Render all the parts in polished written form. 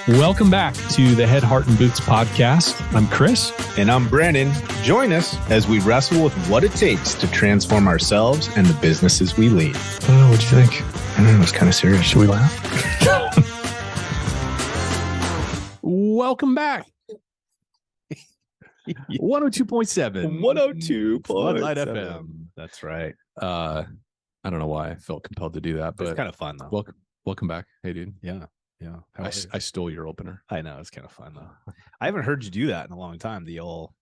Welcome back to the Head, Heart, and Boots podcast. I'm Chris. And I'm Brandon. Join us as we wrestle with what it takes to transform ourselves and the businesses we lead. Oh, what'd you think? I don't know, it's kind of serious. Should we laugh? Welcome back. 102.7. 102.7. Floodlight FM. That's right. I don't know why I felt compelled to do that, but It's kind of fun, though. Welcome back. Hey, dude. Yeah. I stole your opener. I know. It's kind of fun, though. I haven't heard you do that in a long time. The old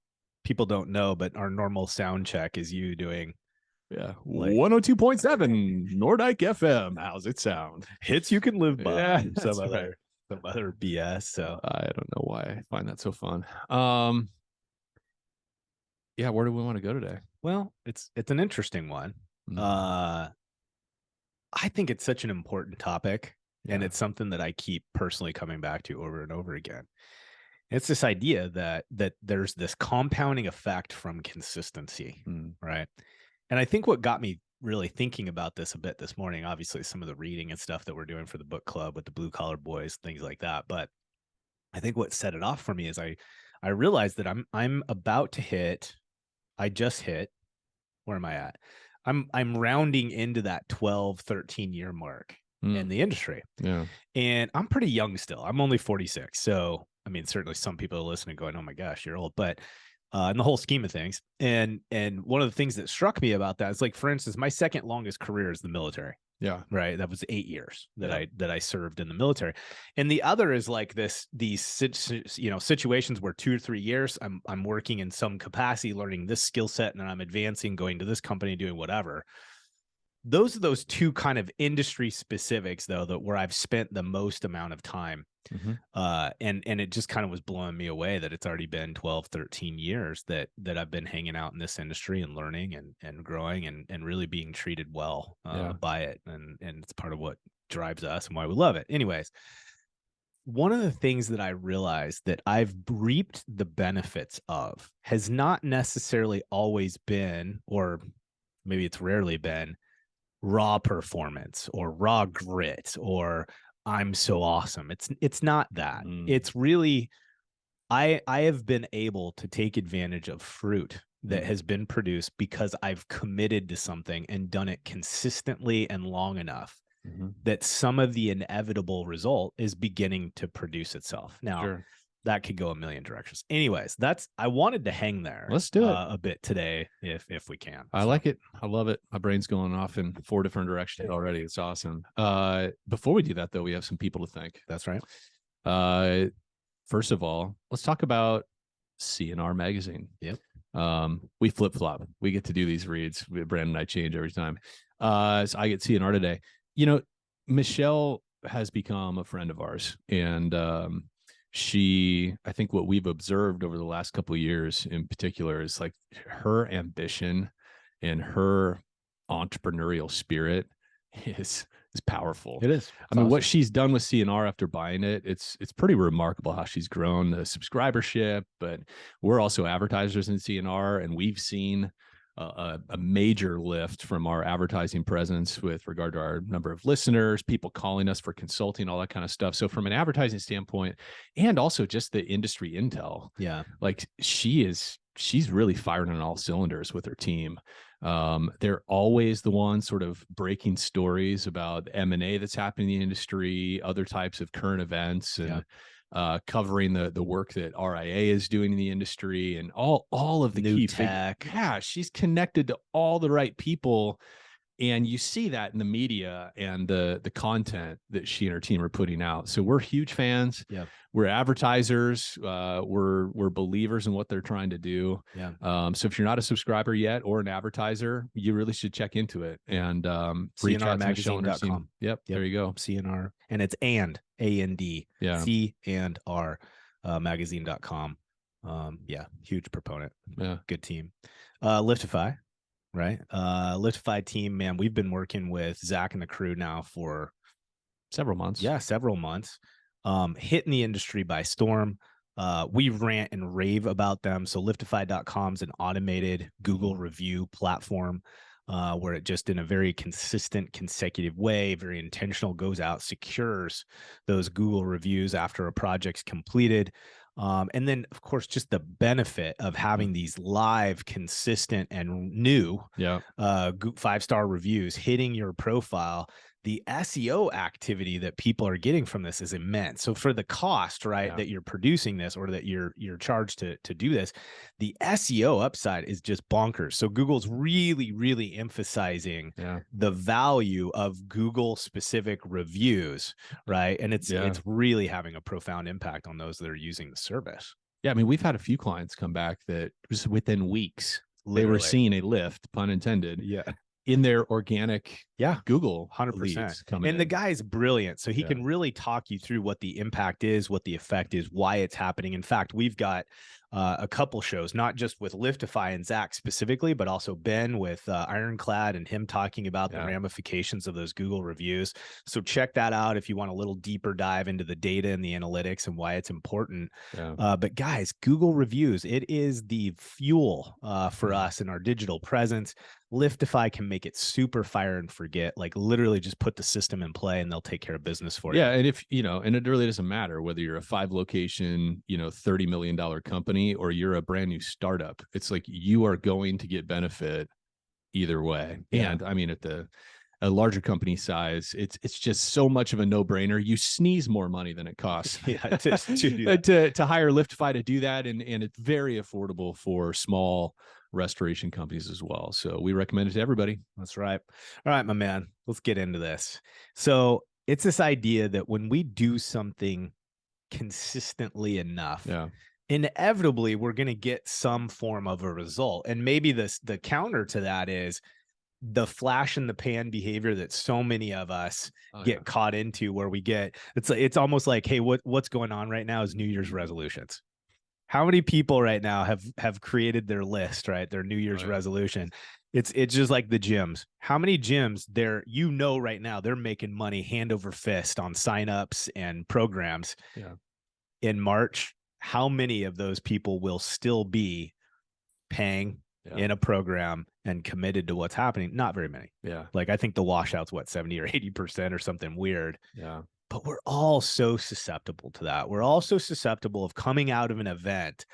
people don't know, but our normal sound check is you doing. Yeah. 102.7 Nordyke FM. How's it sound? Hits you can live by. Yeah, some other BS. So I don't know why I find that so fun. Yeah. Where do we want to go today? Well, it's an interesting one. I think it's such an important topic. Yeah. And it's something that I keep personally coming back to over and over again. It's this idea that there's this compounding effect from consistency, right? And I think what got me really thinking about this a bit this morning, obviously some of the reading and stuff that we're doing for the book club with the Blue Collar Boys, things like that. But I think what set it off for me is I realized that I'm about to hit. I just hit. Where am I at? I'm rounding into that 12, 13 year mark in the industry. Yeah. And I'm pretty young still. I'm only 46. So, I mean, certainly some people are listening going, oh my gosh, you're old, but in the whole scheme of things. And one of the things that struck me about that is, like, for instance, my second longest career is the military. Yeah. Right. That was 8 years that I served in the military. And the other is like these situations where 2 or 3 years I'm working in some capacity, learning this skill set, and then I'm advancing, going to this company, doing whatever. Those are those two kind of industry specifics, though, that where I've spent the most amount of time. And it just kind of was blowing me away that it's already been 12, 13 years that I've been hanging out in this industry and learning and growing and really being treated well by it. And it's part of what drives us and why we love it. Anyways, one of the things that I realized that I've reaped the benefits of has not necessarily always been, or maybe it's rarely been, raw performance or raw grit or I'm so awesome. It's not that. It's really, I have been able to take advantage of fruit that has been produced because I've committed to something and done it consistently and long enough that some of the inevitable result is beginning to produce itself. Now, that could go a million directions. Anyways, I wanted to hang there. Let's do it a bit today if we can. I like it. I love it. My brain's going off in 4 different directions already. It's awesome. Before we do that, though, we have some people to thank. That's right. First of all, let's talk about CNR magazine. Yep. We flip-flop. We get to do these reads. Brandon and I change every time. So I get CNR today. You know, Michelle has become a friend of ours, and I think what we've observed over the last couple of years in particular is like her ambition and her entrepreneurial spirit is powerful. It is. I mean, awesome. What she's done with CNR after buying it, it's pretty remarkable how she's grown the subscribership, but we're also advertisers in CNR, and we've seen a major lift from our advertising presence with regard to our number of listeners, people calling us for consulting, all that kind of stuff. So from an advertising standpoint, and also just the industry intel, like she's really firing on all cylinders with her team. They're always the ones sort of breaking stories about M&A that's happening in the industry, other types of current events, and covering the work that RIA is doing in the industry and all of the new key tech. She's connected to all the right people. And you see that in the media and the content that she and her team are putting out. So we're huge fans. Yeah. We're advertisers. We're believers in what they're trying to do. Yeah. So if you're not a subscriber yet or an advertiser, you really should check into it and CNRmagazine.com. Yep. There you go. CNR. And it's A&D. Yeah. C&R magazine.com. Huge proponent. Yeah. Good team. Liftify. Right. Liftify team, man, we've been working with Zach and the crew now for several months. Yeah, several months. Hitting the industry by storm. We rant and rave about them. So Liftify.com is an automated Google review platform. where it just in a very consistent, consecutive way, very intentional, goes out, secures those Google reviews after a project's completed. And then, of course, just the benefit of having these live, consistent, and new Yeah. 5-star reviews hitting your profile. The SEO activity that people are getting from this is immense. So for the cost, right, Yeah. that you're producing this, or that you're charged to do this, the SEO upside is just bonkers. So Google's really, really emphasizing Yeah. the value of Google specific reviews, right? And Yeah. it's really having a profound impact on those that are using the service. Yeah. I mean, we've had a few clients come back that just within weeks, they were Literally. seeing a lift, pun intended, Yeah. in their organic Yeah. Google 100%. leads coming And the in. guy's brilliant. So he Yeah. can really talk you through what the impact is, what the effect is, why it's happening. In fact, we've got a couple shows, not just with Liftify and Zach specifically, but also Ben with Ironclad and him talking about the Yeah. ramifications of those Google reviews. So check that out if you want a little deeper dive into the data and the analytics and why it's important. Yeah. But guys, Google reviews, it is the fuel for us in our digital presence. Liftify can make it super fire and forget, like literally just put the system in play and they'll take care of business for you. Yeah. And if, and it really doesn't matter whether you're a 5 location, $30 million company, or you're a brand new startup, it's like you are going to get benefit either way. Yeah. And I mean, at a larger company size, it's just so much of a no-brainer. You sneeze more money than it costs Yeah, to do that. to hire Liftify to do that. And it's very affordable for small restoration companies as well. So we recommend it to everybody. That's right. All right, my man, let's get into this. So it's this idea that when we do something consistently enough, Yeah. inevitably we're going to get some form of a result. And maybe the counter to that is the flash in the pan behavior that so many of us get caught into, where we get, it's almost like, hey, what's going on right now is New Year's resolutions. How many people right now have created their list, right? Their New Year's resolution. It's just like the gyms. How many gyms there, right now, they're making money hand over fist on signups and programs. Yeah. In March, how many of those people will still be paying in a program and committed to what's happening? Not very many. Yeah. Like, I think the washout's 70 or 80% or something weird. Yeah. But we're all so susceptible to that. We're also susceptible of coming out of an event,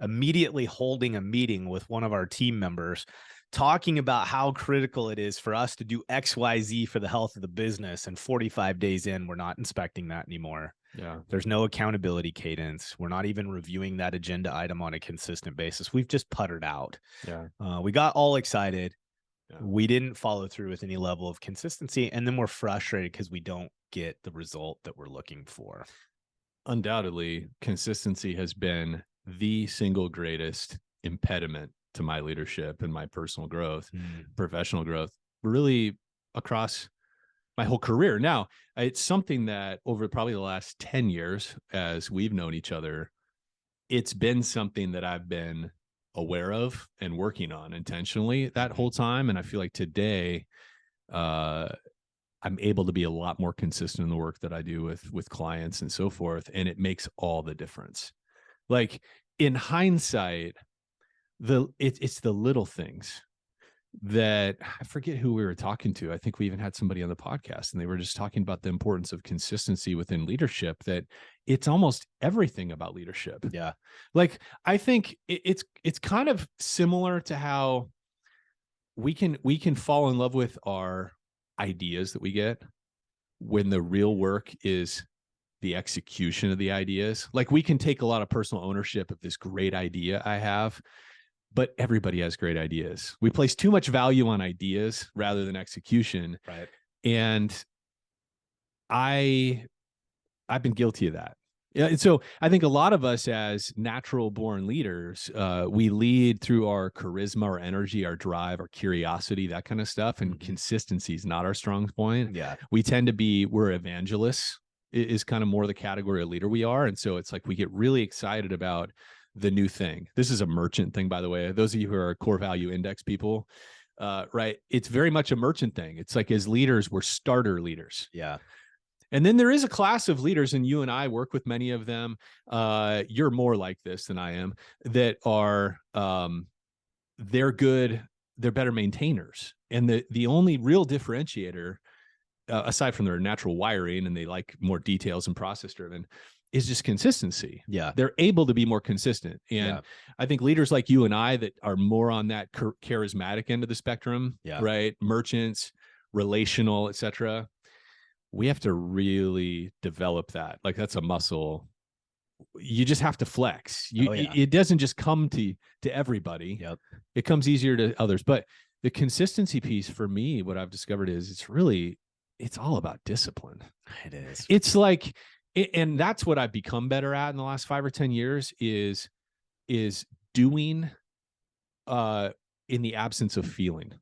immediately holding a meeting with one of our team members, talking about how critical it is for us to do XYZ for the health of the business. And 45 days in, we're not inspecting that anymore. Yeah. There's no accountability cadence. We're not even reviewing that agenda item on a consistent basis. We've just puttered out. Yeah. We got all excited. Yeah. We didn't follow through with any level of consistency. And then we're frustrated because we don't get the result that we're looking for. Undoubtedly, consistency has been the single greatest impediment to my leadership and my personal growth, professional growth, really across my whole career. Now, it's something that over probably the last 10 years, as we've known each other, it's been something that I've been aware of and working on intentionally that whole time. And I feel like today, I'm able to be a lot more consistent in the work that I do with clients and so forth. And it makes all the difference. Like, in hindsight, it's the little things that I forget who we were talking to. I think we even had somebody on the podcast and they were just talking about the importance of consistency within leadership, that it's almost everything about leadership. Yeah. Like, I think it's kind of similar to how we can fall in love with our ideas that we get when the real work is the execution of the ideas. Like, we can take a lot of personal ownership of this great idea I have, but everybody has great ideas. We place too much value on ideas rather than execution. Right. And I've been guilty of that. Yeah. And so I think a lot of us as natural born leaders, we lead through our charisma, our energy, our drive, our curiosity, that kind of stuff. And consistency is not our strong point. Yeah. We tend to we're evangelists is kind of more the category of leader we are. And so it's like, we get really excited about the new thing. This is a merchant thing, by the way. Those of you who are core value index people, right? It's very much a merchant thing. It's like, as leaders, we're starter leaders. Yeah. And then there is a class of leaders, and you and I work with many of them. You're more like this than I am, that are, they're good they're better maintainers. And the only real differentiator, aside from their natural wiring and they like more details and process driven, is just consistency. Yeah. They're able to be more consistent. And I think leaders like you and I that are more on that charismatic end of the spectrum, right? Merchants, relational, etc. We have to really develop that. Like that's a muscle. You just have to flex. It doesn't just come to everybody. It comes easier to others. But the consistency piece for me, what I've discovered is it's all about discipline. It is. It's like, and that's what I've become better at in the last 5 or 10 years is doing in the absence of feeling.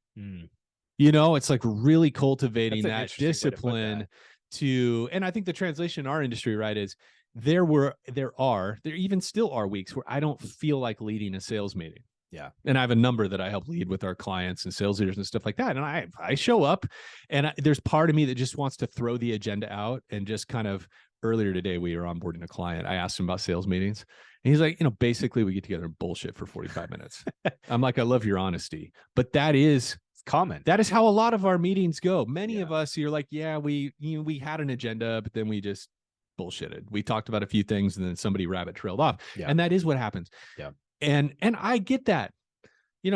You know, it's like really cultivating that discipline to, and I think the translation in our industry, right, is there even still are weeks where I don't feel like leading a sales meeting. Yeah. And I have a number that I help lead with our clients and sales leaders and stuff like that. And I show up and there's part of me that just wants to throw the agenda out and just kind of, earlier today, we were onboarding a client. I asked him about sales meetings and he's like, basically we get together and bullshit for 45 minutes. I'm like, I love your honesty, but that is common. That is how a lot of our meetings go. Many of us, you're like, yeah, we had an agenda, but then we just bullshitted. We talked about a few things and then somebody rabbit trailed off. And that is what happens. Yeah. And I get that.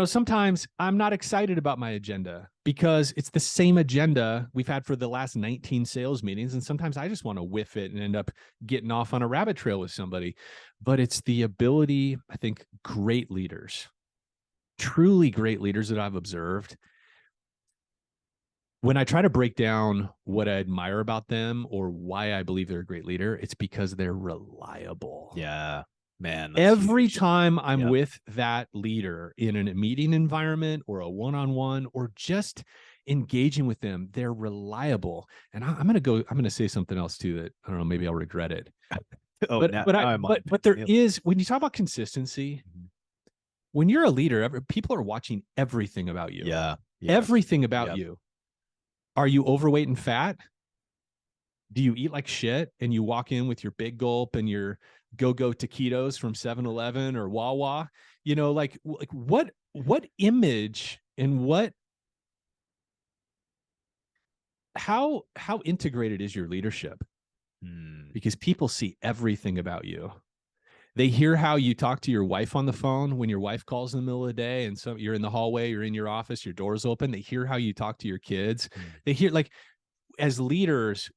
Sometimes I'm not excited about my agenda because it's the same agenda we've had for the last 19 sales meetings. And sometimes I just want to whiff it and end up getting off on a rabbit trail with somebody. But it's the ability, I think, great leaders, truly great leaders that I've observed, when I try to break down what I admire about them or why I believe they're a great leader, it's because they're reliable. Yeah. Man, every time I'm with that leader in a meeting environment or a one-on-one or just engaging with them, they're reliable. And I'm going to say something else too that I don't know, maybe I'll regret it. But there is, when you talk about consistency, when you're a leader, people are watching everything about you. Everything about you. Are you overweight and fat? Do you eat like shit and you walk in with your big gulp and your go-go taquitos from 7-Eleven or Wawa? Like what image and how integrated is your leadership? Because people see everything about you. They hear how you talk to your wife on the phone when your wife calls in the middle of the day and you're in the hallway, you're in your office, your door's open. They hear how you talk to your kids. They hear, like, as leaders,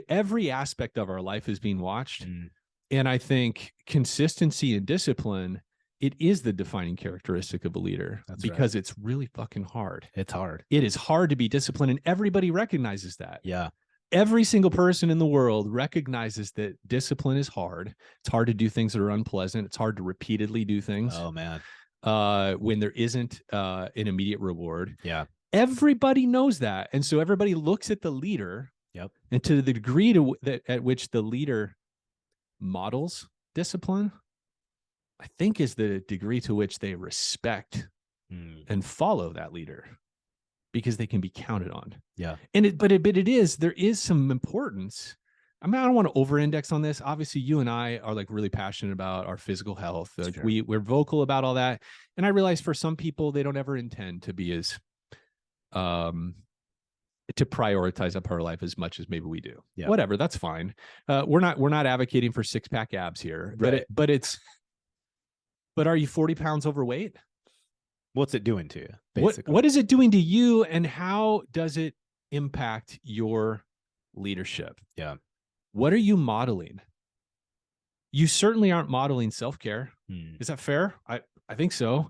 every aspect of our life is being watched. And I think consistency and discipline, it is the defining characteristic of a leader. Because it's really fucking hard. It's hard. It is hard to be disciplined, and everybody recognizes that. Yeah. Every single person in the world recognizes that discipline is hard. It's hard to do things that are unpleasant. It's hard to repeatedly do things. Oh, man. When there isn't an immediate reward. Yeah. Everybody knows that. And so everybody looks at the leader. And to the degree at which the leader models discipline, I think is the degree to which they respect and follow that leader, because they can be counted on. Yeah. And there is some importance. I mean, I don't want to over-index on this. Obviously, you and I are like really passionate about our physical health. Like we're vocal about all that. And I realize for some people, they don't ever intend to be as to prioritize up our life as much as maybe we do. Whatever, that's fine. We're not advocating for 6-pack abs here, but are you 40 pounds overweight? What's it doing to you? Basically? What is it doing to you, and how does it impact your leadership? Yeah. What are you modeling? You certainly aren't modeling self-care. Is that fair? I think so.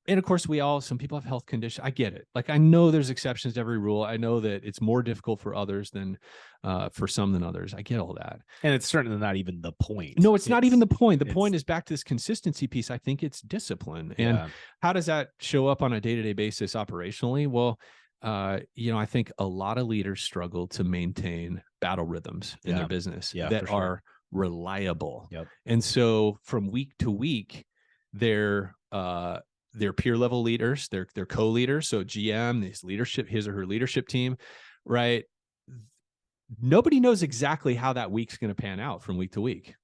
And of course, some people have health conditions. I get it. Like, I know there's exceptions to every rule. I know that it's more difficult for others than for some than others. I get all that. And it's certainly not even the point. No, it's not even the point. The point is back to this consistency piece. I think it's discipline. And how does that show up on a day-to-day basis operationally? Well, I think a lot of leaders struggle to maintain battle rhythms in their business that are reliable. And so from week to week, they're peer level leaders, they're co-leaders. So GM, his or her leadership team, right? Nobody knows exactly how that week's going to pan out from week to week.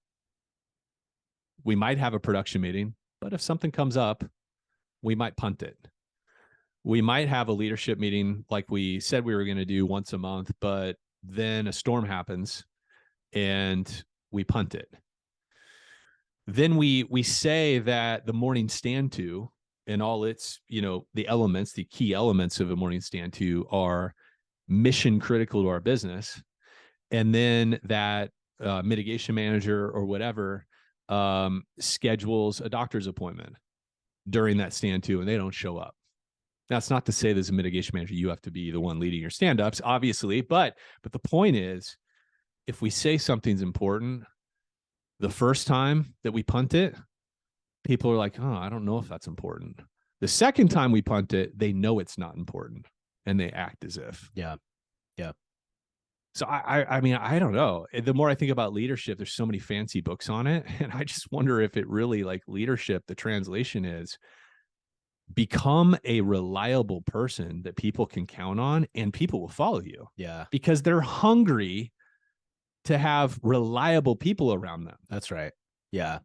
We might have a production meeting, but if something comes up, we might punt it. We might have a leadership meeting like we said we were going to do once a month, but then a storm happens and we punt it. Then we say that the morning stand to and all its, the elements, the key elements of a morning stand to are mission critical to our business. And then that mitigation manager or whatever schedules a doctor's appointment during that stand to, and they don't show up. That's not to say there's a mitigation manager, you have to be the one leading your stand-ups, obviously, but the point is, if we say something's important, the first time that we punt it, people are like, oh, I don't know if that's important. The second time we punt it, they know it's not important and they act as if. Yeah. Yeah. So I mean, I don't know. The more I think about leadership, there's so many fancy books on it. And I just wonder if it really, like, leadership, the translation is become a reliable person that people can count on and people will follow you. Yeah. Because they're hungry to have reliable people around them. That's right. Yeah.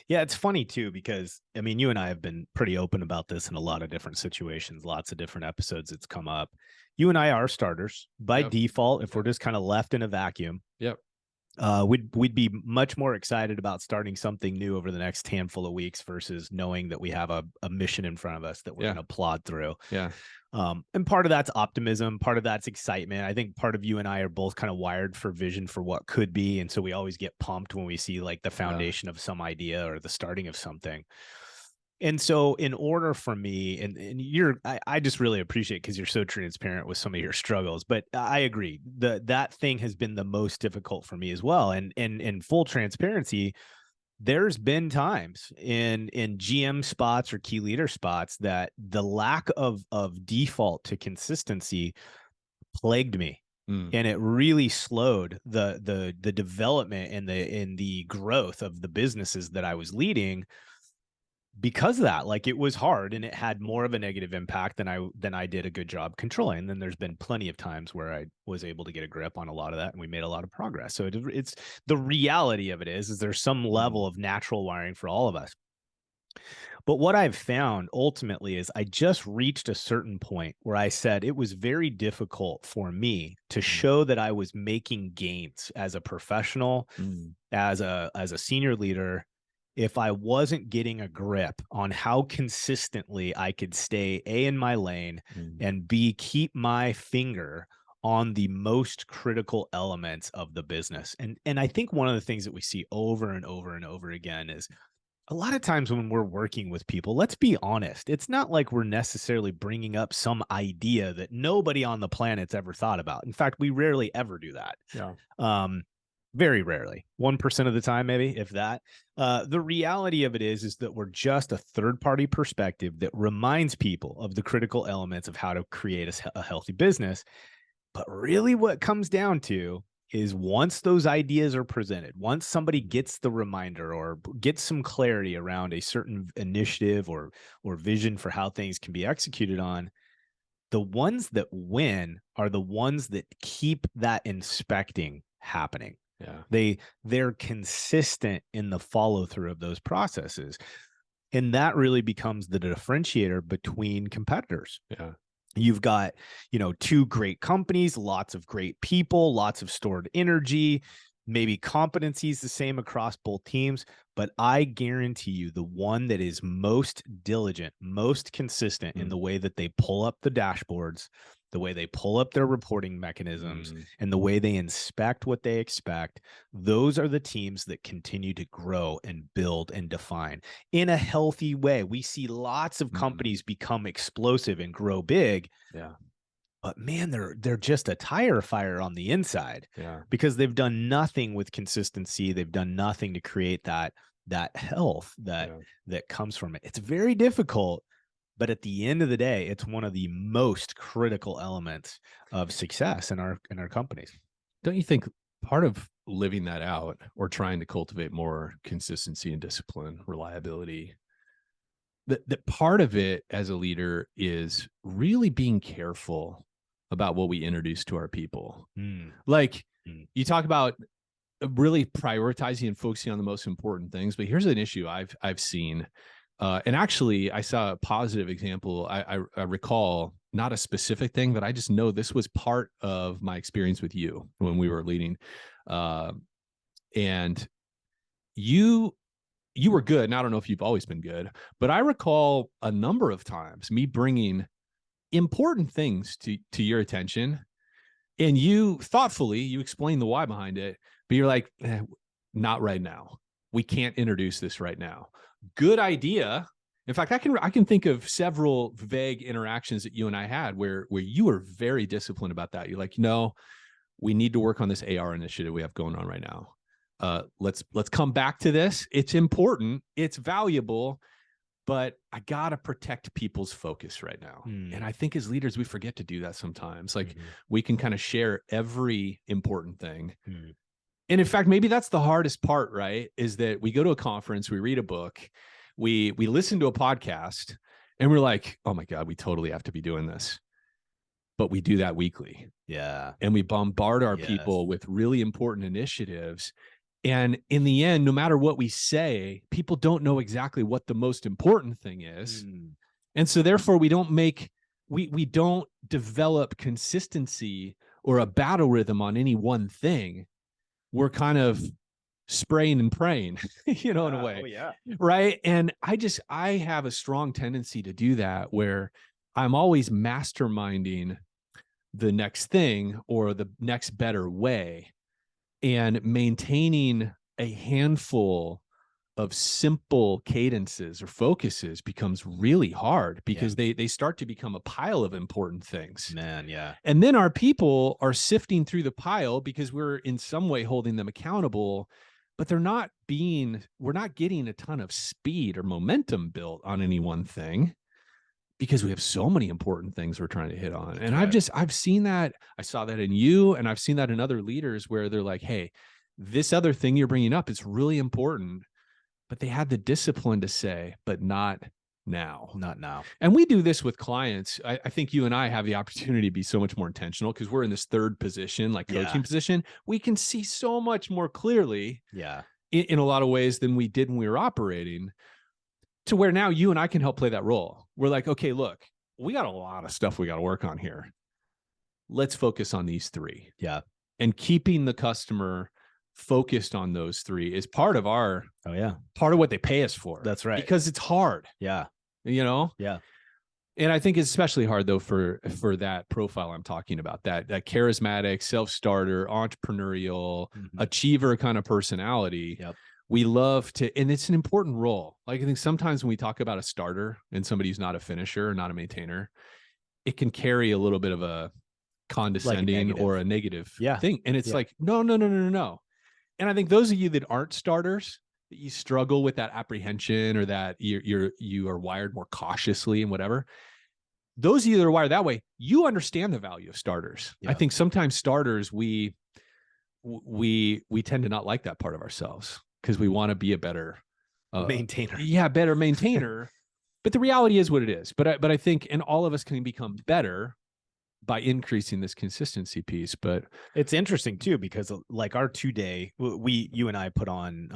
Yeah. It's funny too, because I mean, you and I have been pretty open about this in a lot of different situations, lots of different episodes. It's come up. You and I are starters by default. If we're just kind of left in a vacuum, we'd be much more excited about starting something new over the next handful of weeks versus knowing that we have a mission in front of us that we're going to plod through. Yeah. And part of that's optimism, part of that's excitement. I think part of you and I are both kind of wired for vision for what could be. And so we always get pumped when we see like the foundation of some idea or the starting of something. And so in order for me, and I just really appreciate, because you're so transparent with some of your struggles, but I agree that thing has been the most difficult for me as well. And in full transparency, there's been times in GM spots or key leader spots that the lack of default to consistency plagued me. And it really slowed the development and the growth of the businesses that I was leading. Because of that, like, it was hard and it had more of a negative impact than I did a good job controlling. And then there's been plenty of times where I was able to get a grip on a lot of that and we made a lot of progress. So it's the reality of it is there's some level of natural wiring for all of us. But what I've found ultimately is I just reached a certain point where I said it was very difficult for me to show that I was making gains as a professional, as a senior leader, if I wasn't getting a grip on how consistently I could stay A, in my lane, and B, keep my finger on the most critical elements of the business. And I think one of the things that we see over and over and over again is a lot of times when we're working with people, let's be honest, it's not like we're necessarily bringing up some idea that nobody on the planet's ever thought about. In fact, we rarely ever do that. Yeah. Very rarely, 1% of the time, maybe, if that. The reality of it is that we're just a third-party perspective that reminds people of the critical elements of how to create a healthy business. But really what it comes down to is once those ideas are presented, once somebody gets the reminder or gets some clarity around a certain initiative or vision for how things can be executed on, the ones that win are the ones that keep that inspecting happening. Yeah. They're consistent in the follow through of those processes. And that really becomes the differentiator between competitors. Yeah. You've got, two great companies, lots of great people, lots of stored energy, maybe competencies the same across both teams, but I guarantee you the one that is most diligent, most consistent in the way that they pull up the dashboards, the way they pull up their reporting mechanisms, and the way they inspect what they expect, those are the teams that continue to grow and build and define in a healthy way. We see lots of companies become explosive and grow big. Yeah. But man, they're just a tire fire on the inside. Yeah. Because they've done nothing with consistency. They've done nothing to create that health that comes from it. It's very difficult. But at the end of the day, it's one of the most critical elements of success in our companies. Don't you think part of living that out or trying to cultivate more consistency and discipline, reliability, that part of it as a leader is really being careful about what we introduce to our people? Like, you talk about really prioritizing and focusing on the most important things, but here's an issue I've seen. And actually, I saw a positive example. I recall not a specific thing, but I just know this was part of my experience with you when we were leading. Uh, and you you were good. And I don't know if you've always been good, but I recall a number of times me bringing important things to your attention, and you thoughtfully you explain the why behind it, but you're like, not right now. We can't introduce this right now. Good idea. In fact, I can think of several vague interactions that you and I had where you were very disciplined about that. You're like, no, we need to work on this AR initiative we have going on right now. Let's come back to this. It's important. It's valuable, but I gotta protect people's focus right now. And I think as leaders, we forget to do that sometimes. Like we can kind of share every important thing. And in fact, maybe that's the hardest part, right? Is that we go to a conference, we read a book, we listen to a podcast, and we're like, oh my God, we totally have to be doing this. But we do that weekly. Yeah. And we bombard our people with really important initiatives. And in the end, no matter what we say, people don't know exactly what the most important thing is. And so therefore we don't develop consistency or a battle rhythm on any one thing. We're kind of spraying and praying, in a way. Oh, yeah. Right. And I have a strong tendency to do that where I'm always masterminding the next thing or the next better way, and maintaining a handful of simple cadences or focuses becomes really hard because they start to become a pile of important things. Man, yeah. And then our people are sifting through the pile because we're in some way holding them accountable, but we're not getting a ton of speed or momentum built on any one thing because we have so many important things we're trying to hit on. And I've seen that. I saw that in you, and I've seen that in other leaders where they're like, hey, this other thing you're bringing up is really important, but they had the discipline to say, but not now. Not now. And we do this with clients. I think you and I have the opportunity to be so much more intentional because we're in this third position, like coaching position. We can see so much more clearly in a lot of ways than we did when we were operating, to where now you and I can help play that role. We're like, okay, look, we got a lot of stuff we got to work on here. Let's focus on these three. Yeah. And keeping the customer focused on those three is part of part of what they pay us for. That's right. Because it's hard. Yeah. Yeah. And I think it's especially hard though for that profile I'm talking about, that charismatic, self-starter, entrepreneurial, achiever kind of personality. Yep. We love to, and it's an important role. Like I think sometimes when we talk about a starter and somebody who's not a finisher or not a maintainer, it can carry a little bit of a condescending or a negative thing. And it's like, no. And I think those of you that aren't starters, that you struggle with that apprehension or that you are wired more cautiously and whatever, those of you that are wired that way, you understand the value of starters. I think sometimes starters, we tend to not like that part of ourselves because we want to be a better maintainer. Better maintainer. But the reality is what it is. But I think, and all of us can become better by increasing this consistency piece. But it's interesting too, because like our 2-day, you and I put on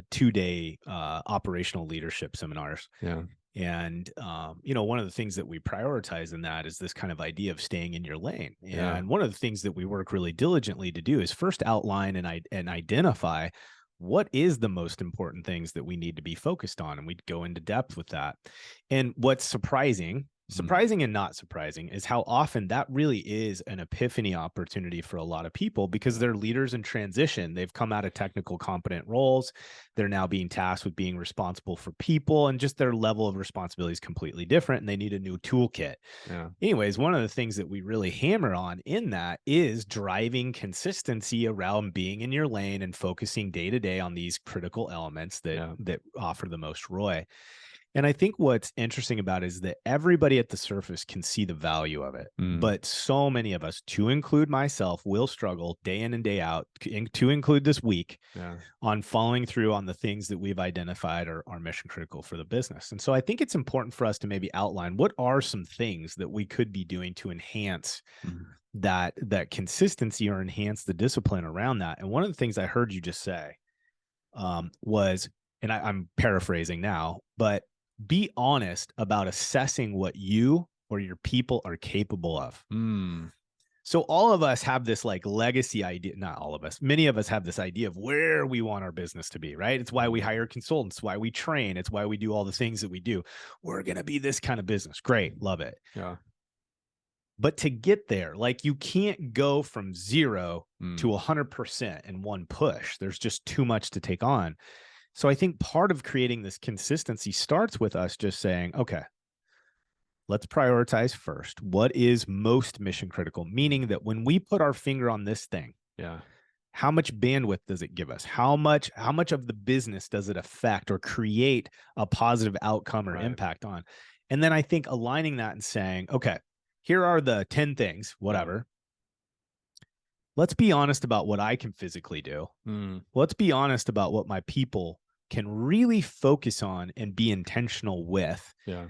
2-day operational leadership seminars. Yeah. And, one of the things that we prioritize in that is this kind of idea of staying in your lane. And one of the things that we work really diligently to do is first outline and identify what is the most important things that we need to be focused on. And we'd go into depth with that. And what's surprising and not surprising is how often that really is an epiphany opportunity for a lot of people, because they're leaders in transition. They've come out of technical competent roles. They're now being tasked with being responsible for people, and just their level of responsibility is completely different, and they need a new toolkit. Anyways, one of the things that we really hammer on in that is driving consistency around being in your lane and focusing day to day on these critical elements that offer the most ROI. And I think what's interesting about it is that everybody at the surface can see the value of it. But so many of us, to include myself, will struggle day in and day out, to include this week, on following through on the things that we've identified are mission critical for the business. And so I think it's important for us to maybe outline what are some things that we could be doing to enhance that consistency or enhance the discipline around that. And one of the things I heard you just say was, and I'm paraphrasing now, but be honest about assessing what you or your people are capable of. Mm, So all of us have this like legacy idea, not all of us, many of us have this idea of where we want our business to be, right? It's why we hire consultants, why we train, it's why we do all the things that we do. We're going to be this kind of business. Great, love it. yeah. But to get there, like you can't go from 0 to Mm, 100% in one push. There's just too much to take on. So I think part of creating this consistency starts with us just saying, okay, let's prioritize first. What is most mission critical? Meaning that when we put our finger on this thing, yeah. how much bandwidth does it give us? How much of the business does it affect or create a positive outcome or Right. impact on? And then I think aligning that and saying, okay, here are the 10 things, whatever. Let's be honest about what I can physically do. Mm, Let's be honest about what my people can really focus on and be intentional with. yeah.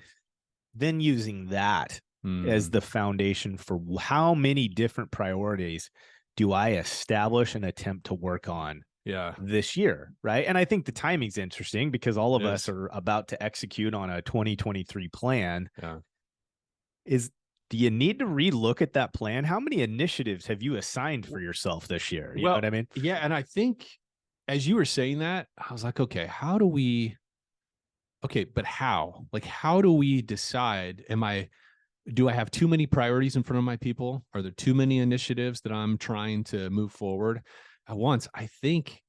Then using that as Mm, the foundation for how many different priorities do I establish and attempt to work on yeah. this year, right? And I think the timing's interesting because all It of us is. are about to execute on a 2023 plan. Yeah. Is Do you need to relook at that plan? How many initiatives have you assigned for yourself this year? You know Well, what I mean? yeah. And I think as you were saying that, I was like, okay, okay, but how? Like, how do we decide? Do I have too many priorities in front of my people? Are there too many initiatives that I'm trying to move forward at once? I think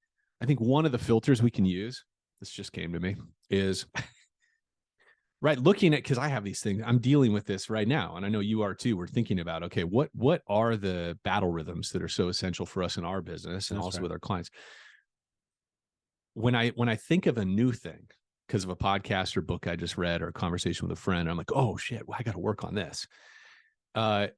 one of the filters we can use, this just came to me, is right looking at, because I have these things, I'm dealing with this right now, and I know you are too. We're thinking about, okay, what are the battle rhythms that are so essential for us in our business and That's also right. with our clients? When I think of a new thing because of a podcast or book I just read or a conversation with a friend, I'm like, oh shit, well, I got to work on this. Uh,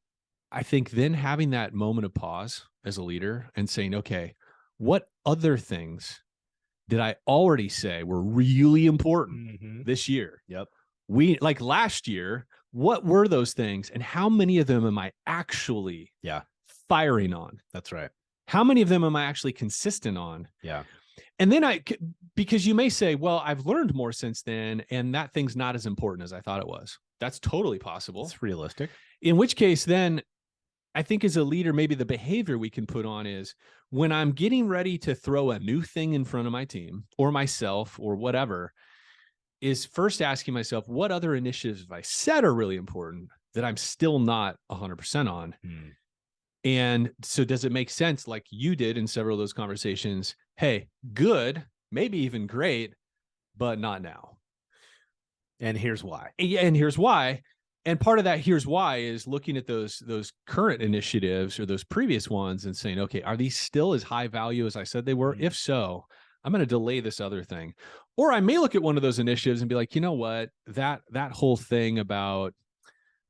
I think then having that moment of pause as a leader and saying, okay, what other things did I already say were really important Mm-hmm. this year? Yep. We like last year, what were those things and how many of them am I actually Yeah, firing on? that's right. How many of them am I actually consistent on? Yeah. And then because you may say, well, I've learned more since then, and that thing's not as important as I thought it was. That's totally possible. It's realistic. In which case, then I think as a leader, maybe the behavior we can put on is when I'm getting ready to throw a new thing in front of my team or myself or whatever, is first asking myself, what other initiatives have I said are really important that I'm still not 100% on? Mm. And so does it make sense, like you did in several of those conversations? Hey, good, maybe even great, but not now. And here's why. And here's why. And part of that here's why is looking at those current initiatives or those previous ones and saying, okay, are these still as high value as I said they were? Mm. If so, I'm going to delay this other thing. Or I may look at one of those initiatives and be like, you know what, that whole thing about,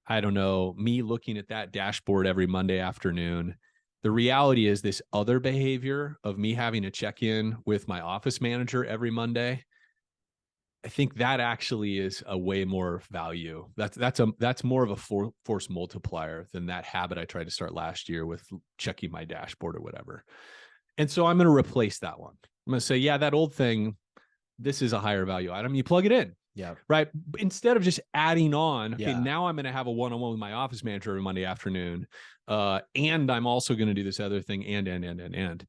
I don't know, me looking at that dashboard every Monday afternoon. The reality is this other behavior of me having a check-in with my office manager every Monday. I think that actually is a way more value. That's more of a force multiplier than that habit I tried to start last year with checking my dashboard or whatever. And so I'm going to replace that one. I'm going to say, yeah, that old thing, this is a higher value item. You plug it in. Yeah. Right. Instead of just adding on, okay, Yeah. now I'm going to have a one-on-one with my office manager every Monday afternoon. And I'm also going to do this other thing and.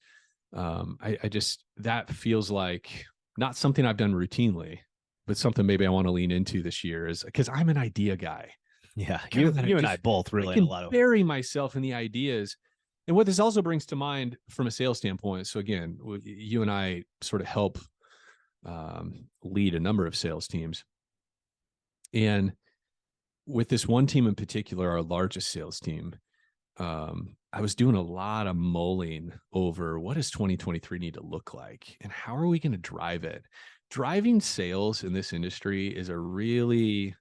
I just, that feels like not something I've done routinely, but something maybe I want to lean into this year is because I'm an idea guy. Yeah. God, You and I both really I in a can lot of bury myself in the ideas. And what this also brings to mind from a sales standpoint. So again, you and I sort of help lead a number of sales teams. And with this one team in particular, our largest sales team, I was doing a lot of mulling over what does 2023 need to look like and how are we going to drive it? Driving sales in this industry is a really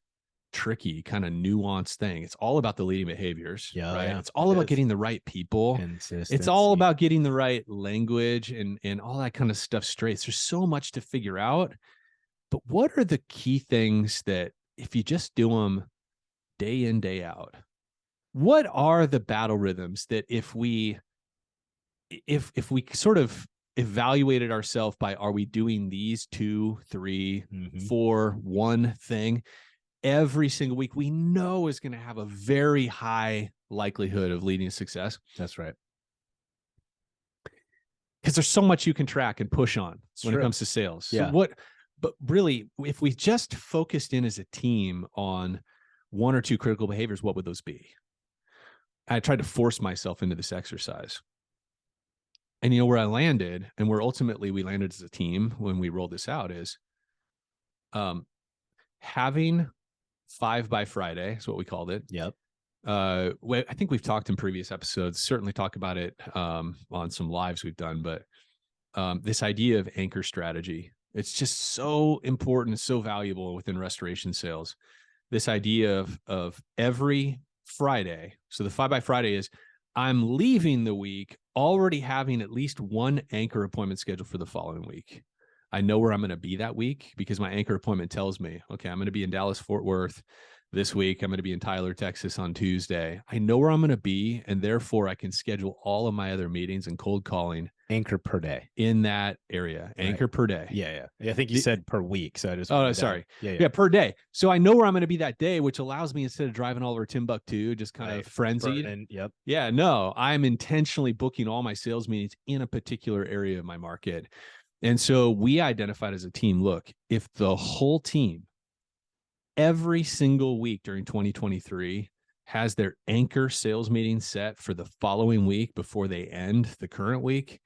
tricky kind of nuanced thing. It's all about the leading behaviors, Yeah, right? yeah, It's all it about is. getting the right people. It's all Consistency. about getting the right language and all that kind of stuff straight. There's so much to figure out. But what are the key things that if you just do them day in, day out, what are the battle rhythms that if we sort of evaluated ourselves by, are we doing these 2, 3, Mm-hmm. 4, one thing every single week, we know is going to have a very high likelihood of leading to success. That's right. Because there's so much you can track and push on when it comes to sales. Yeah. So but really, if we just focused in as a team on 1 or 2 critical behaviors, what would those be? I tried to force myself into this exercise. And you know where I landed, and where ultimately we landed as a team when we rolled this out, is having 5 by Friday is what we called it. Yep. I think we've talked in previous episodes, certainly talk about it on some lives we've done, but this idea of anchor strategy, it's just so important, so valuable within restoration sales. This idea of every Friday. So the 5 by Friday is, I'm leaving the week already having at least one anchor appointment scheduled for the following week. I know where I'm going to be that week because my anchor appointment tells me, okay, I'm going to be in Dallas, Fort Worth this week. I'm going to be in Tyler, Texas on Tuesday. I know where I'm going to be, and therefore I can schedule all of my other meetings and cold calling Anchor per day in that area. Anchor per day. Yeah. I think you said per week. So I just, sorry. Yeah. Per day. So I know where I'm going to be that day, which allows me, instead of driving all over Timbuktu, just kind of frenzied. Yep. Yeah, no, I'm intentionally booking all my sales meetings in a particular area of my market. And so we identified as a team, look, if the whole team every single week during 2023 has their anchor sales meeting set for the following week before they end the current week,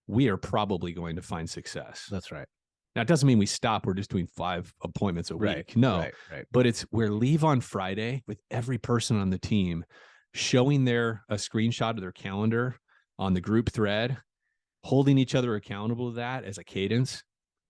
we are probably going to find success. That's right. Now, it doesn't mean we stop. We're just doing 5 appointments a week. No, right. But it's, we're leave on Friday with every person on the team showing a screenshot of their calendar on the group thread, holding each other accountable to that as a cadence.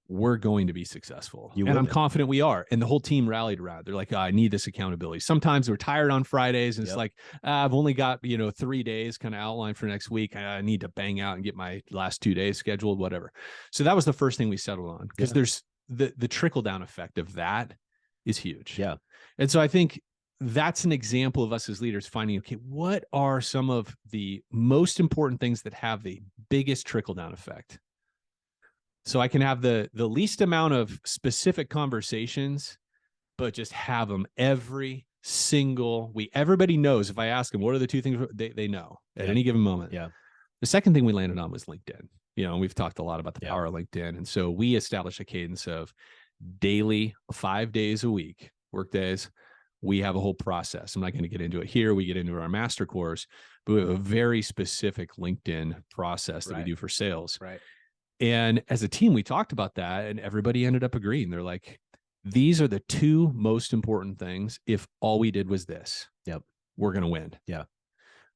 We're going to be successful. And I'm confident we are. And the whole team rallied around. They're like, I need this accountability. Sometimes we're tired on Fridays, and it's like, I've only got, 3 days kind of outlined for next week. I need to bang out and get my last 2 days scheduled, whatever. So that was the first thing we settled on, because there's the trickle down effect of that is huge. Yeah. And so I think that's an example of us as leaders finding, okay, what are some of the most important things that have the biggest trickle down effect? So I can have the least amount of specific conversations, but just have them every single week. Everybody knows, if I ask them, what are the 2 things they know at any given moment? Yeah. The second thing we landed on was LinkedIn. We've talked a lot about the power of LinkedIn. And so we established a cadence of daily, 5 days a week, work days. We have a whole process. I'm not going to get into it here. We get into our master course, but we have a very specific LinkedIn process that we do for sales. Right. And as a team, we talked about that, and everybody ended up agreeing. They're like, these are the 2 most important things. If all we did was this, we're going to win. Yeah.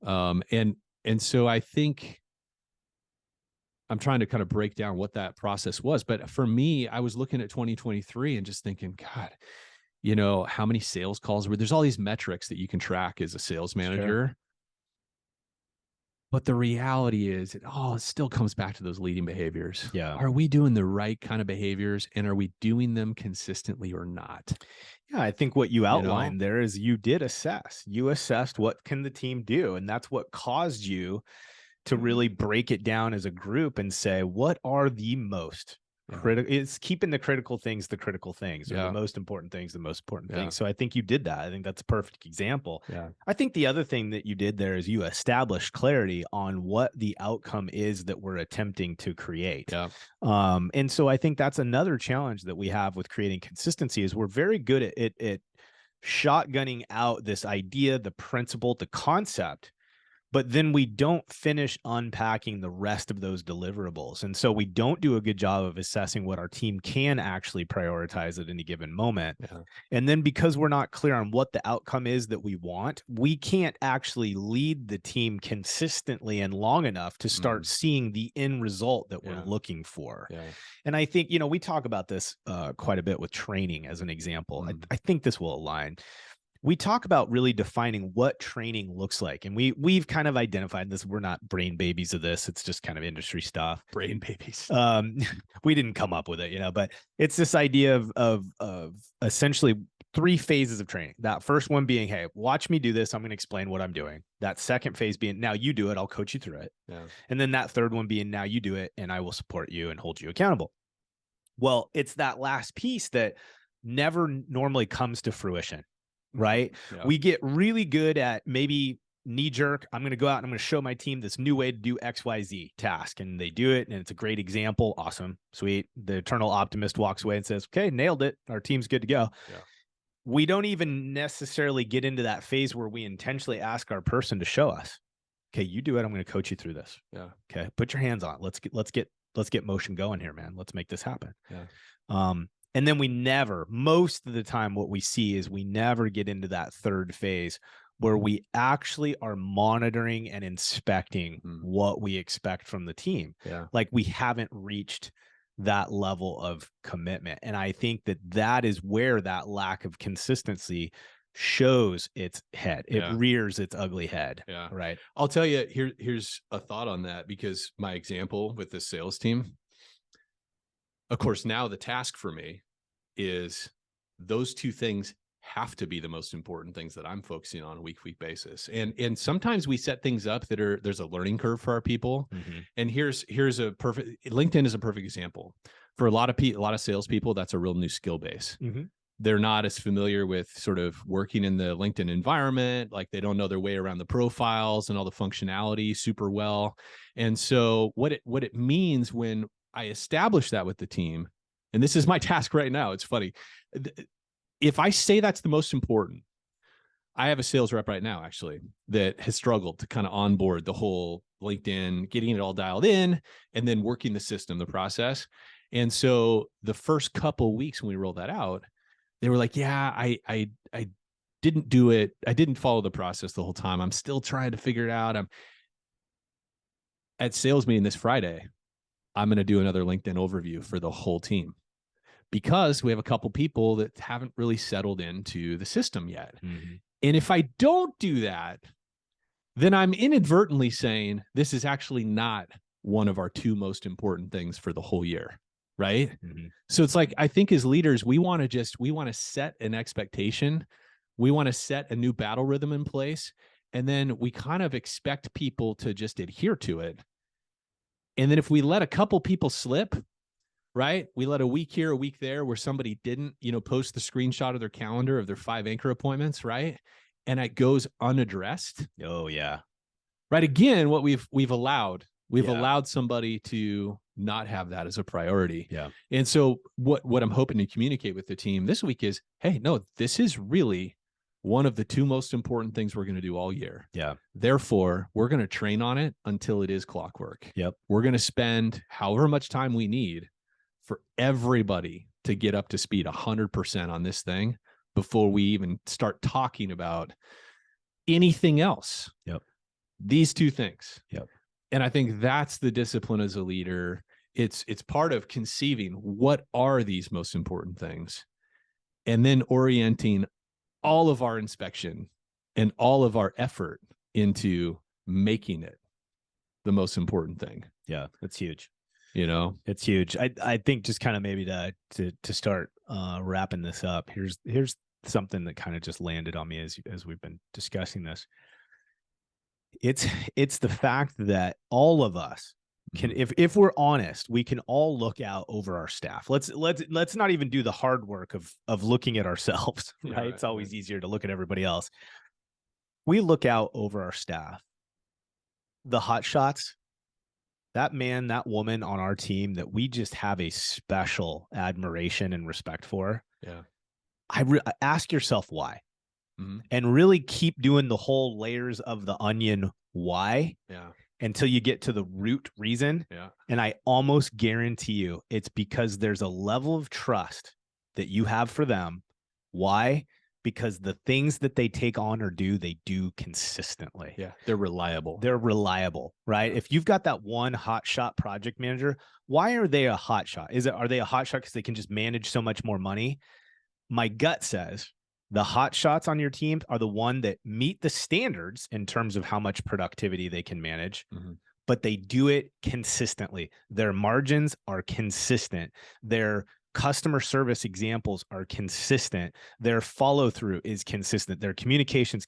And so I think I'm trying to kind of break down what that process was. But for me, I was looking at 2023 and just thinking, God, how many sales calls were, there's all these metrics that you can track as a sales manager. Sure. But the reality is, it still comes back to those leading behaviors. Yeah. Are we doing the right kind of behaviors, and are we doing them consistently or not? Yeah, I think what you outlined there is you did assess. You assessed what can the team do, and that's what caused you to really break it down as a group and say, what are the most critical? It's keeping the critical things, or the most important things, the most important things. So I think you did that. I think that's a perfect example. Yeah. I think the other thing that you did there is you established clarity on what the outcome is that we're attempting to create. Yeah. And so I think that's another challenge that we have with creating consistency, is we're very good at shotgunning out this idea, the principle, the concept, but then we don't finish unpacking the rest of those deliverables. And so we don't do a good job of assessing what our team can actually prioritize at any given moment. Yeah. And then because we're not clear on what the outcome is that we want, we can't actually lead the team consistently and long enough to start seeing the end result that we're looking for. Yeah. And I think, we talk about this quite a bit with training as an example. I think this will align. We talk about really defining what training looks like. And we've kind of identified this. We're not brain babies of this. It's just kind of industry stuff. Brain babies. We didn't come up with it, but it's this idea of essentially 3 phases of training. That first one being, hey, watch me do this. I'm going to explain what I'm doing. That second phase being, now you do it. I'll coach you through it. Yeah. And then that third one being, now you do it and I will support you and hold you accountable. Well, it's that last piece that never normally comes to fruition, right? Yeah. We get really good at maybe knee jerk. I'm going to go out and I'm going to show my team this new way to do XYZ task. And they do it. And it's a great example. Awesome. Sweet. The eternal optimist walks away and says, okay, nailed it. Our team's good to go. Yeah. We don't even necessarily get into that phase where we intentionally ask our person to show us, okay, you do it. I'm going to coach you through this. Yeah. Okay. Put your hands on it. Let's get motion going here, man. Let's make this happen. Yeah. And then we never, most of the time, what we see is we never get into that third phase where we actually are monitoring and inspecting what we expect from the team. Yeah. Like we haven't reached that level of commitment. And I think that is where that lack of consistency shows its head. It rears its ugly head. Yeah. Right. I'll tell you, here's a thought on that, because my example with the sales team, of course, now the task for me is those two things have to be the most important things that I'm focusing on a week basis. And sometimes we set things up that there's a learning curve for our people. And here's a perfect, LinkedIn is a perfect example. For a lot of salespeople, that's a real new skill base. They're not as familiar with sort of working in the LinkedIn environment. Like they don't know their way around the profiles and all the functionality super well. And so what it means when I establish that with the team, and this is my task right now, it's funny. If I say that's the most important, I have a sales rep right now, actually, that has struggled to kind of onboard the whole LinkedIn, getting it all dialed in, and then working the system, the process. And so the first couple of weeks when we rolled that out, they were like, yeah, I didn't do it. I didn't follow the process the whole time. I'm still trying to figure it out. I'm at sales meeting this Friday. I'm going to do another LinkedIn overview for the whole team, because we have a couple people that haven't really settled into the system yet. And if I don't do that, then I'm inadvertently saying this is actually not one of our 2 most important things for the whole year. Right. So it's like, I think as leaders, we want to set an expectation. We want to set a new battle rhythm in place. And then we kind of expect people to just adhere to it. And then if we let a couple people slip, right, we let a week here, a week there where somebody didn't, post the screenshot of their calendar of their 5 anchor appointments, right, and it goes unaddressed. Oh yeah. Right. Again, what we've allowed somebody to not have that as a priority. Yeah. And so what I'm hoping to communicate with the team this week is, hey, no, this is really one of the 2 most important things we're going to do all year. Yeah. Therefore, we're going to train on it until it is clockwork. Yep. We're going to spend however much time we need for everybody to get up to speed 100% on this thing before we even start talking about anything else. Yep. These 2 things. Yep. And I think that's the discipline as a leader. It's part of conceiving what are these most important things, and then orienting all of our inspection and all of our effort into making it the most important thing. Yeah, that's huge. It's huge. I think just kind of maybe to start wrapping this up, here's something that kind of just landed on me as we've been discussing this. It's the fact that all of us can, if we're honest, we can all look out over our staff. Let's not even do the hard work of looking at ourselves, right? Yeah, right. It's always easier to look at everybody else. We look out over our staff. The hot shots, that man, that woman on our team that we just have a special admiration and respect for. Yeah. Ask yourself why. And really keep doing the whole layers of the onion why until you get to the root reason. Yeah. And I almost guarantee you it's because there's a level of trust that you have for them. Why? Because the things that they take on or do, they do consistently. Yeah. They're reliable. Right? If you've got that one hot shot project manager, why are they a hot shot? Are they a hot shot because they can just manage so much more money? My gut says the hot shots on your team are the one that meet the standards in terms of how much productivity they can manage, but they do it consistently. Their margins are consistent. Their customer service examples are consistent, their follow through is consistent, their communications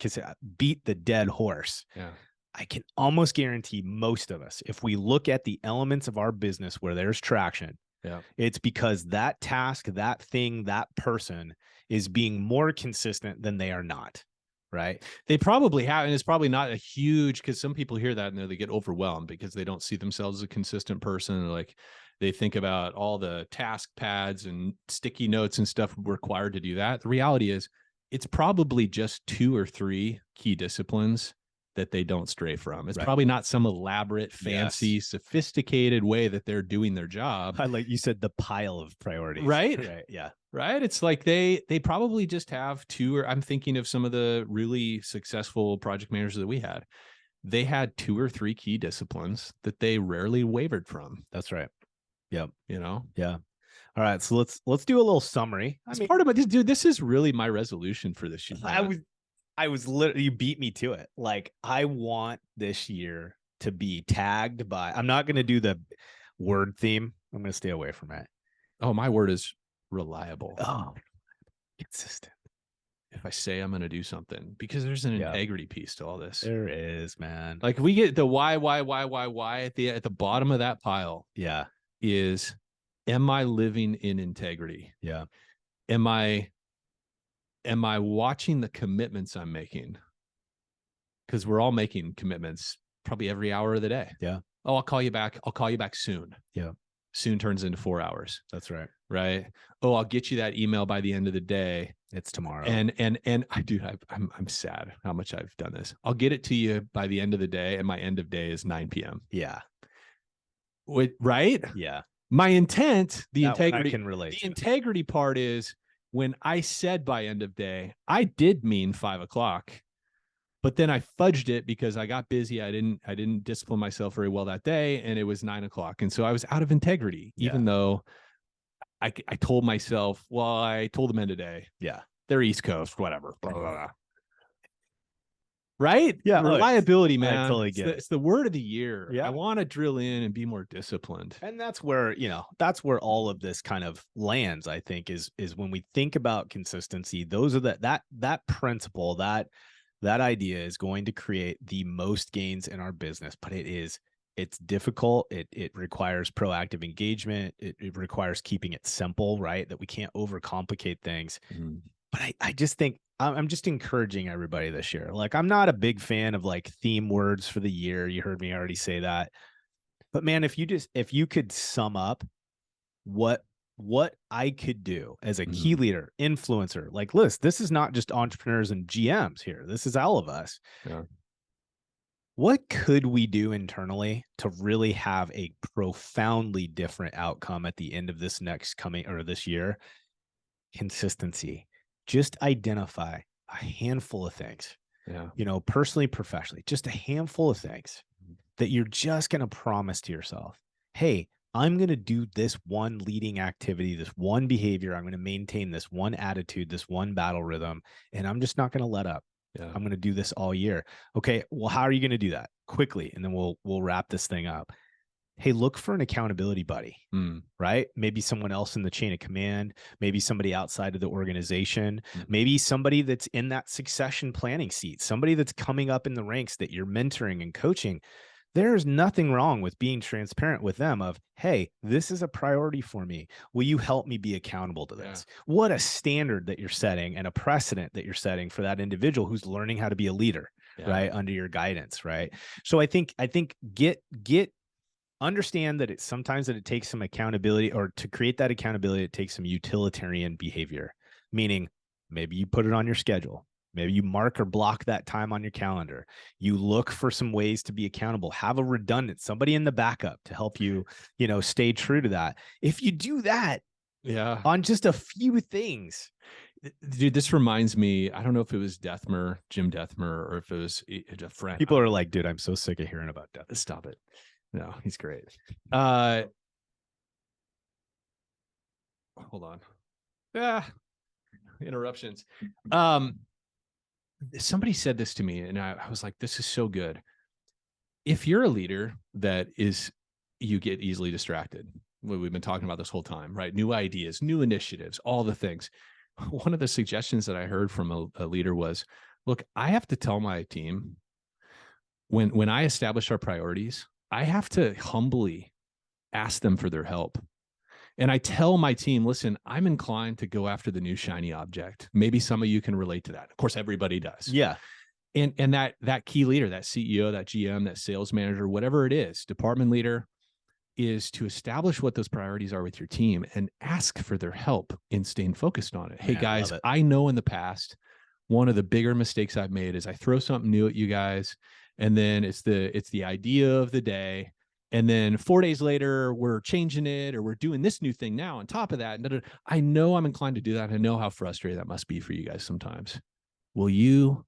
beat the dead horse. Yeah. I can almost guarantee most of us, if we look at the elements of our business where there's traction, Yeah. it's because that task, that thing, that person is being more consistent than they are not. Right. They probably have, and it's probably not a huge, because some people hear that and they get overwhelmed because they don't see themselves as a consistent person. Like they think about all the task pads and sticky notes and stuff required to do that. The reality is it's probably just 2 or 3 key disciplines that they don't stray from. It's probably not some elaborate, fancy, sophisticated way that they're doing their job. I like you said, the pile of priorities. Right. Right. Yeah. Right. It's like they probably just have 2, or I'm thinking of some of the really successful project managers that we had. They had 2 or 3 key disciplines that they rarely wavered from. That's right. Yep. You know? Yeah. All right. So let's do a little summary. I mean, part of it, dude, this is really my resolution for this year. I was literally, you beat me to it. Like, I want this year to be tagged by, I'm not going to do the word theme. I'm going to stay away from it. Oh, my word is reliable. Oh, consistent. If I say I'm going to do something, because there's an integrity piece to all this. There is, man. Like we get the why at the bottom of that pile. Yeah. Is, am I living in integrity? Yeah. Am I watching the commitments I'm making? Because we're all making commitments probably every hour of the day. Yeah. Oh, I'll call you back. I'll call you back soon. Yeah. Soon turns into 4 hours. That's right. Right. Oh, I'll get you that email by the end of the day. It's tomorrow. And I'm sad how much I've done this. I'll get it to you by the end of the day, and my end of day is 9 p.m. Yeah. Right? Yeah. My intent, the that integrity, I can relate the to. integrity part is when I said by end of day, I did mean 5 o'clock, but then I fudged it because I got busy. I didn't discipline myself very well that day, and it was 9 o'clock. And so I was out of integrity, even though I told myself, well, I told them end of day. Yeah. They're East Coast, whatever. Blah, blah, blah. Right? Yeah. Reliability, man. I totally get it. It's the word of the year. Yeah. I want to drill in and be more disciplined. And that's where, that's where all of this kind of lands, I think, is when we think about consistency. Those are that principle, that idea is going to create the most gains in our business, but it's difficult. It requires proactive engagement. It requires keeping it simple, right? That we can't overcomplicate things. Mm-hmm. But I just think I'm just encouraging everybody this year. Like, I'm not a big fan of like theme words for the year. You heard me already say that. But man, if you could sum up what I could do as a key leader, influencer, like, listen, this is not just entrepreneurs and GMs here. This is all of us. Yeah. What could we do internally to really have a profoundly different outcome at the end of this this year? Consistency. Just identify a handful of things, personally, professionally, just a handful of things that you're just going to promise to yourself. Hey, I'm going to do this one leading activity, this one behavior. I'm going to maintain this one attitude, this one battle rhythm, and I'm just not going to let up. Yeah. I'm going to do this all year. Okay. Well, how are you going to do that? Quickly. And then we'll wrap this thing up. Hey, look for an accountability buddy, right? Maybe someone else in the chain of command, maybe somebody outside of the organization, maybe somebody that's in that succession planning seat, somebody that's coming up in the ranks that you're mentoring and coaching. There's nothing wrong with being transparent with them of, hey, this is a priority for me. Will you help me be accountable to this? Yeah. What a standard that you're setting and a precedent that you're setting for that individual who's learning how to be a leader, right? Under your guidance, right? So I think understand that sometimes it takes some accountability, or to create that accountability, it takes some utilitarian behavior, meaning maybe you put it on your schedule. Maybe you mark or block that time on your calendar. You look for some ways to be accountable, have a redundant, somebody in the backup to help you, stay true to that. If you do that, on just a few things. Dude, this reminds me, I don't know if it was Jim Dethmer, or if it was a friend. People are like, dude, I'm so sick of hearing about Dethmer. Stop it. No, he's great. Hold on. Interruptions. Somebody said this to me, and I was like, this is so good. If you're a leader you get easily distracted, what we've been talking about this whole time, right? New ideas, new initiatives, all the things. One of the suggestions that I heard from a leader was, look, I have to tell my team when I establish our priorities, I have to humbly ask them for their help. And I tell my team, listen, I'm inclined to go after the new shiny object. Maybe some of you can relate to that. Of course, everybody does. Yeah. And that key leader, that CEO, that GM, that sales manager, whatever it is, department leader, is to establish what those priorities are with your team and ask for their help in staying focused on it. Hey, guys, I know in the past, one of the bigger mistakes I've made is I throw something new at you guys, and then it's the idea of the day. And then 4 days later, we're changing it, or we're doing this new thing now on top of that. I know I'm inclined to do that. I know how frustrating that must be for you guys sometimes. Will you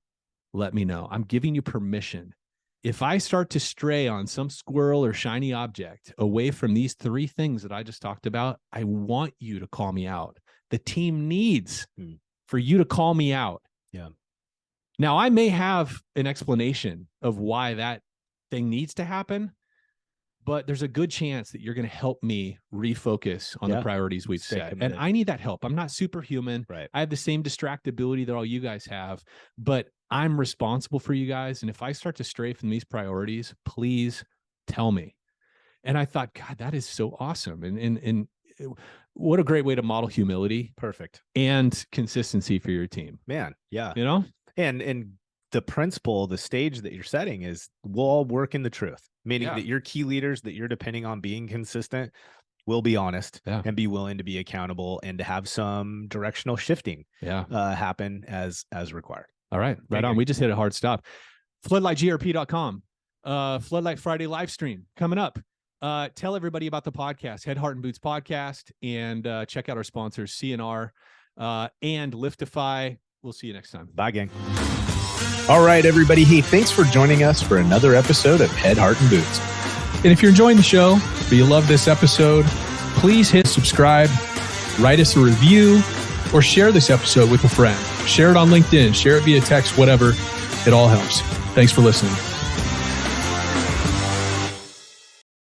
let me know? I'm giving you permission. If I start to stray on some squirrel or shiny object away from these 3 things that I just talked about, I want you to call me out. The team needs for you to call me out. Yeah. Now, I may have an explanation of why that thing needs to happen, but there's a good chance that you're going to help me refocus on the priorities we've set. And I need that help. I'm not superhuman. Right. I have the same distractibility that all you guys have, but I'm responsible for you guys. And if I start to stray from these priorities, please tell me. And I thought, God, that is so awesome. And what a great way to model humility. Perfect. And consistency for your team. Man. Yeah. You know? And the principle, the stage that you're setting is we'll all work in the truth, meaning that your key leaders that you're depending on being consistent will be honest and be willing to be accountable and to have some directional shifting happen as required. All right. Right on. We just hit a hard stop. Floodlightgrp.com. Floodlight Friday live stream coming up. Tell everybody about the podcast, Head, Heart, and Boots podcast, and check out our sponsors, CNR and Liftify. We'll see you next time. Bye, gang. All right, everybody. Hey, thanks for joining us for another episode of Head, Heart, and Boots. And if you're enjoying the show, or you love this episode, please hit subscribe, write us a review, or share this episode with a friend. Share it on LinkedIn, share it via text, whatever. It all helps. Thanks for listening.